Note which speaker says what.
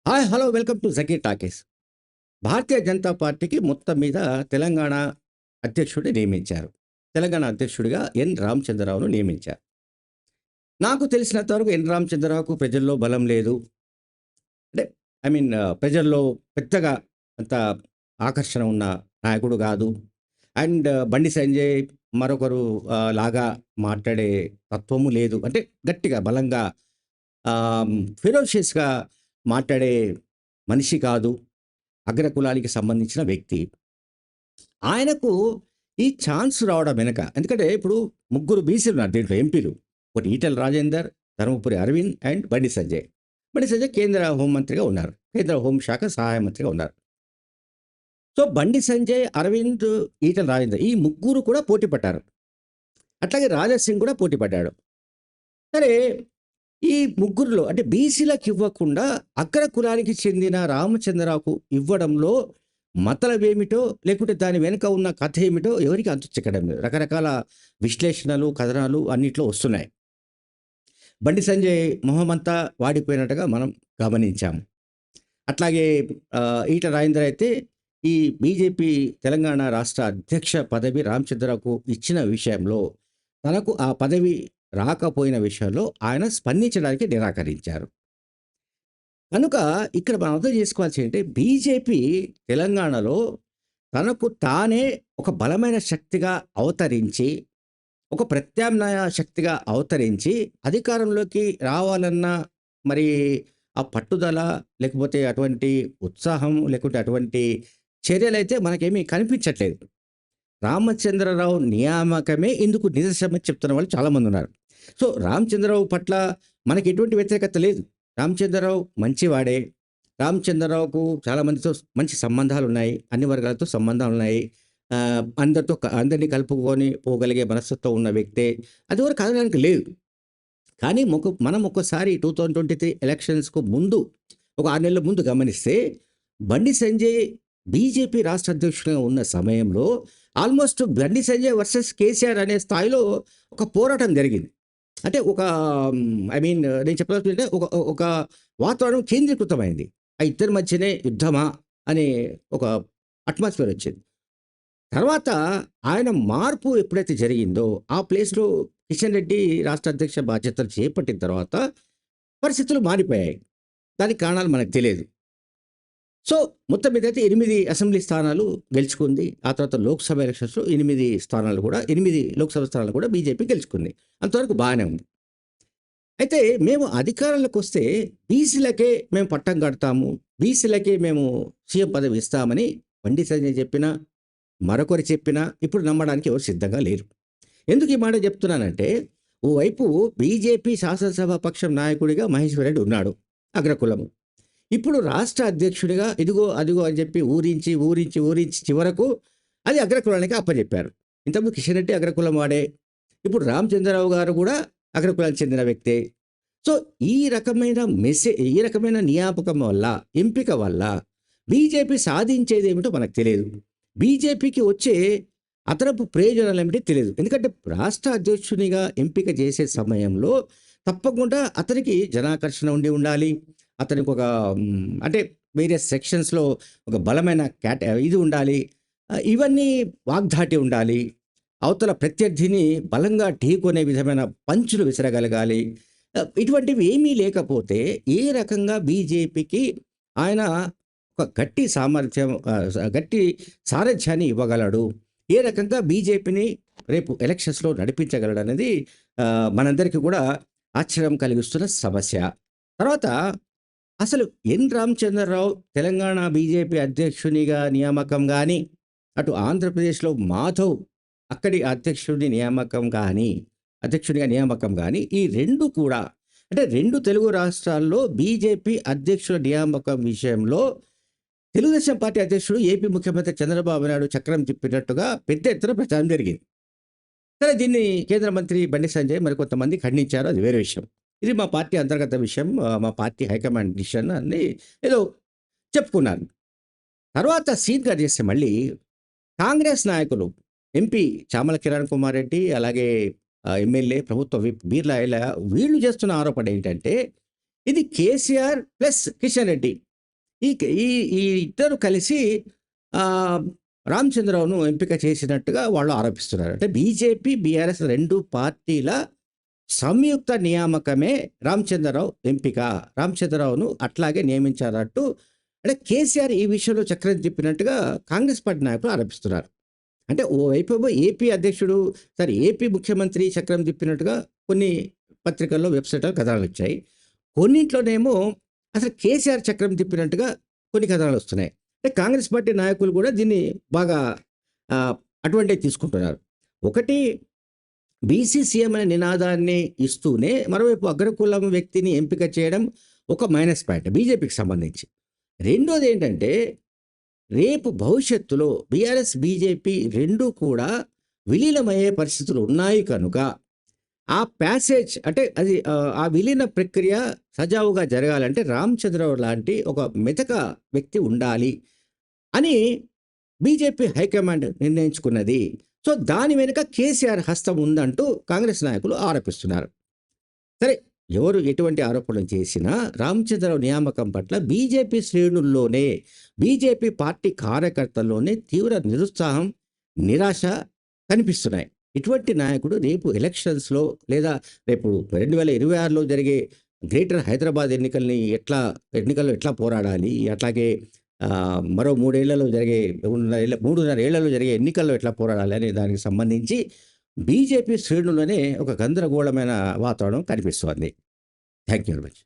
Speaker 1: Hi! Hello! Welcome to 'Zaki talkies'. భారతీయ జనతా పార్టీకి మొత్తం మీద తెలంగాణ అధ్యక్షుడిని నియమించారు. తెలంగాణ అధ్యక్షుడిగా ఎన్. రామచంద్రరావును నియమించారు. నాకు తెలిసినంత వరకు ఎన్. రామచంద్రరావుకు ప్రజల్లో బలం లేదు. అంటే ప్రజల్లో పెద్దగా అంత ఆకర్షణ ఉన్న నాయకుడు గాదు. అండ్ బండి సంజయ్ మరొకరు లాగా మాట్లాడే తత్వము లేదు. అంటే గట్టిగా బలంగా ఫెరోషియస్‌గా మాట్లాడే మనిషి కాదు. అగ్రకులానికి సంబంధించిన వ్యక్తి. ఆయనకు ఈ ఛాన్స్ రావడం వెనక ఎందుకంటే ఇప్పుడు ముగ్గురు బీసీలున్నారు దీంట్లో ఎంపీలు. ఒకటి ఈటెల రాజేందర్, ధర్మపురి అరవింద్ అండ్ బండి సంజయ్. బండి సంజయ్ కేంద్ర హోంమంత్రిగా ఉన్నారు. కేంద్ర హోంశాఖ సహాయ మంత్రిగా ఉన్నారు. సో, బండి సంజయ్, అరవింద్, ఈటెల రాజేందర్ ఈ ముగ్గురు కూడా పోటీ పడ్డారు. అట్లాగే రాజా సింగ్ కూడా పోటీ పడ్డాడు. సరే, ఈ ముగ్గురిలో అంటే బీసీలకివ్వకుండా అగ్ర కులానికి చెందిన రామచంద్రరావుకు ఇవ్వడంలో మతలబేమిటో, లేకుంటే దాని వెనుక ఉన్న కథ ఏమిటో ఎవరికీ అంతు చిక్కడం లేదు. రకరకాల విశ్లేషణలు, కథనాలు అన్నిట్లో వస్తున్నాయి. బండి సంజయ్ మొహమంతా వాడిపోయినట్టుగా మనం గమనించాం. అట్లాగే ఈటెల రాజేందర్ అయితే ఈ బీజేపీ తెలంగాణ రాష్ట్ర అధ్యక్ష పదవి రామచంద్రరావుకు ఇచ్చిన విషయంలో తనకు ఆ పదవి రాకపోయిన విషయంలో ఆయన స్పందించడానికి నిరాకరించారు. కనుక ఇక్కడ మనం అర్థం చేసుకోవాల్సింది ఏంటంటే బీజేపీ తెలంగాణలో తనకు తానే ఒక బలమైన శక్తిగా అవతరించి, ఒక ప్రత్యామ్నాయ శక్తిగా అవతరించి అధికారంలోకి రావాలన్న మరి ఆ పట్టుదల, లేకపోతే అటువంటి ఉత్సాహం, లేకుంటే అటువంటి చర్యలైతే మనకేమీ కనిపించట్లేదు. రామచంద్రరావు నియామకమే ఇందుకు నిదర్శనమని చెప్తున్న వాళ్ళు చాలామందున్నారు. సో, రామచంద్రరావు పట్ల మనకి ఎటువంటి వ్యతిరేకత లేదు. రామచంద్రరావు మంచివాడే. రామచంద్రరావుకు చాలా మందితో మంచి సంబంధాలున్నాయి. అన్ని వర్గాలతో సంబంధాలున్నాయి. అందరిని కలుపుకొని పోగలిగే మనస్తత్వం ఉన్న వ్యక్తే. అది ఎవరు కాదనడానికి లేదు. కానీ మనం ఒక్కసారి 2023 ఎలక్షన్స్‌కు ముందు ఒక 6 నెలల ముందు గమనిస్తే బండి సంజయ్ బీజేపీ రాష్ట్ర అధ్యక్షుడిగా ఉన్న సమయంలో ఆల్మోస్ట్ బండి సంజయ్ వర్సెస్ కేసీఆర్ అనే స్థాయిలో ఒక పోరాటం జరిగింది. అంటే ఒక నేను చెప్పదలుచుకుంటే ఒక ఒక వాతావరణం కేంద్రీకృతమైంది. ఆ ఇద్దరి మధ్యనే యుద్ధమా అనే ఒక అట్మాస్ఫియర్ వచ్చింది. తర్వాత ఆయన మార్పు ఎప్పుడైతే జరిగిందో ఆ ప్లేస్‌లో కిషన్ రెడ్డి రాష్ట్ర అధ్యక్ష బాధ్యతలు చేపట్టిన తర్వాత పరిస్థితులు మారిపోయాయి. దానికి కారణాలు మనకు తెలియదు. సో, మొత్తం మీదైతే 8 అసెంబ్లీ స్థానాలు గెలుచుకుంది. ఆ తర్వాత లోక్‌సభ ఎలక్షన్స్‌లో 8 లోక్‌సభ స్థానాలు కూడా బీజేపీ గెలుచుకుంది. అంతవరకు బాగానే ఉంది. అయితే మేము అధికారంలోకొస్తే బీసీలకే మేము పట్టం కడతాము. బీసీలకే మేము సీఎం పదవి ఇస్తామని బండి సంజయ్ చెప్పినా, మరొకరు చెప్పినా ఇప్పుడు నమ్మడానికి ఎవరు సిద్ధంగా లేరు. ఎందుకు ఈ మాట చెప్తున్నానంటే, ఓవైపు బీజేపీ శాసనసభ పక్షం నాయకుడిగా మహేశ్వర్ రెడ్డి ఉన్నాడు. అగ్రకులము. ఇప్పుడు రాష్ట్ర అధ్యక్షుడిగా ఇదిగో, అదిగో అని చెప్పి ఊరించి చివరకు అది అగ్రకులానికి అప్పజెప్పారు. ఇంతకుముందు కిషన్ రెడ్డి అగ్రకులం వాడే. ఇప్పుడు రామచంద్రరావు గారు కూడా అగ్రకులానికి చెందిన వ్యక్తే. సో, ఈ రకమైన నియామకం వల్ల, ఎంపిక వల్ల బీజేపీ సాధించేదేమిటో మనకు తెలియదు. బీజేపీకి వచ్చే అదనపు ప్రయోజనాలేమిటో తెలీదు. ఎందుకంటే రాష్ట్ర అధ్యక్షునిగా ఎంపిక చేసే సమయంలో తప్పకుండా అతనికి జనాకర్షణ ఉండాలి. అతనికి ఒక అంటే వేరియస్ సెక్షన్స్‌లో ఒక బలమైన ఇది ఉండాలి. ఇవన్నీ వాగ్ధాటి ఉండాలి. అవతల ప్రత్యర్థిని బలంగా ఢీకొనే విధమైన పంచులు విసరగలగాలి. ఇటువంటివి ఏమీ లేకపోతే ఏ రకంగా బీజేపీకి ఆయన ఒక గట్టి సారథ్యాన్ని ఇవ్వగలడు? ఏ రకంగా బీజేపీని రేపు ఎలక్షన్స్‌లో నడిపించగలడనేది మనందరికీ కూడా ఆశ్చర్యం కలిగిస్తున్న సమస్య. తర్వాత అసలు ఎన్. రామచంద్రరావు తెలంగాణ బీజేపీ అధ్యక్షునిగా నియామకం గాని, అటు ఆంధ్రప్రదేశ్‌లో మాధవ్ అక్కడి అధ్యక్షుడిగా నియామకం గాని, ఈ 2 కూడా అంటే 2 తెలుగు రాష్ట్రాల్లో బీజేపీ అధ్యక్షుల నియామకం విషయంలో తెలుగుదేశం పార్టీ అధ్యక్షుడు ఏపీ ముఖ్యమంత్రి చంద్రబాబు నాయుడు చక్రం తిప్పినట్టుగా పెద్ద ఎత్తున ప్రచారం జరిగింది. సరే, దీన్ని కేంద్ర మంత్రి బండి సంజయ్ మరికొంతమంది ఖండించారు. అది వేరే విషయం. ఇది మా పార్టీ అంతర్గత విషయం. మా పార్టీ హైకమాండ్ డిసిషన్ అని ఏదో చెప్పుకున్నారు. తర్వాత సీన్ కట్ చేస్తే మళ్ళీ కాంగ్రెస్ నాయకులు ఎంపీ చామల కిరణ్ కుమార్ రెడ్డి, అలాగే ఎమ్మెల్యే, ప్రభుత్వ విప్ బీర్లా ఐలయ్య వీళ్ళు చేస్తున్న ఆరోపణ ఏంటంటే ఇది కేసీఆర్ ప్లస్ కిషన్ రెడ్డి ఈ ఈ ఇద్దరు కలిసి ఆహ్, రామచంద్రరావును ఎంపిక చేసినట్టుగా వాళ్ళు ఆరోపిస్తున్నారు. అంటే బీజేపీ, బీఆర్ఎస్ 2 పార్టీల సంయుక్త నియామకమే రామచంద్రరావు ఎంపిక. రామచంద్రరావును అట్లాగే నియమించారన్నట్టు అంటే కేసీఆర్ ఈ విషయంలో చక్రం తిప్పినట్టుగా కాంగ్రెస్ పార్టీ నాయకులు ఆరోపిస్తున్నారు. అంటే ఓవైపేమో ఏపీ అధ్యక్షుడు ఏపీ ముఖ్యమంత్రి చక్రం తిప్పినట్టుగా కొన్ని పత్రికల్లో, వెబ్‌సైట్‌లో కథనాలొచ్చాయి. కొన్నింట్లోనేమో అసలు కేసీఆర్ చక్రం తిప్పినట్టుగా కొన్ని కథనాలొస్తున్నాయి. అంటే కాంగ్రెస్ పార్టీ నాయకులు కూడా దీన్ని బాగా అటువంటివి తీసుకుంటున్నారు. ఒకటి బీసీ సీఎం అనే నినాదాన్ని ఇస్తూనే మరోవైపు అగ్రకులం వ్యక్తిని ఎంపిక చేయడం ఒక మైనస్ పాయింట్ బీజేపీకి సంబంధించి. రెండోదేంటంటే రేపు భవిష్యత్తులో బీఆర్ఎస్, బీజేపీ 2 కూడా విలీనమయ్యే పరిస్థితులు ఉన్నాయి కనుక, ఆ ప్యాసేజ్ అంటే అది ఆ విలీన ప్రక్రియ సజావుగా జరగాలంటే రామచంద్రరావు లాంటి ఒక మెతక వ్యక్తి ఉండాలి అని బీజేపీ హైకమాండ్ నిర్ణయించుకున్నది. సో, దాని వెనుక కేసీఆర్ హస్తం ఉందంటూ కాంగ్రెస్ నాయకులు ఆరోపిస్తున్నారు. సరే, ఎవరు ఎటువంటి ఆరోపణలు చేసినా రామచంద్రరావు నియామకం పట్ల బీజేపీ శ్రేణుల్లోనే, బీజేపీ పార్టీ కార్యకర్తల్లోనే తీవ్ర నిరుత్సాహం, నిరాశ కనిపిస్తున్నాయి. ఇటువంటి నాయకుడు రేపు ఎలక్షన్స్‌లో లేదా రేపు 2026లో జరిగే గ్రేటర్ హైదరాబాద్ ఎన్నికల్లో ఎట్లా పోరాడాలి? అట్లాగే మరో 3 ఏళ్లలో జరిగే 3.5 ఏళ్లలో జరిగే ఎన్నికల్లో ఎట్లా పోరాడాలి అనే దానికి సంబంధించి బీజేపీ శ్రేణుల్లోనే ఒక గందరగోళమైన వాతావరణం కనిపిస్తోంది. Thank you very much.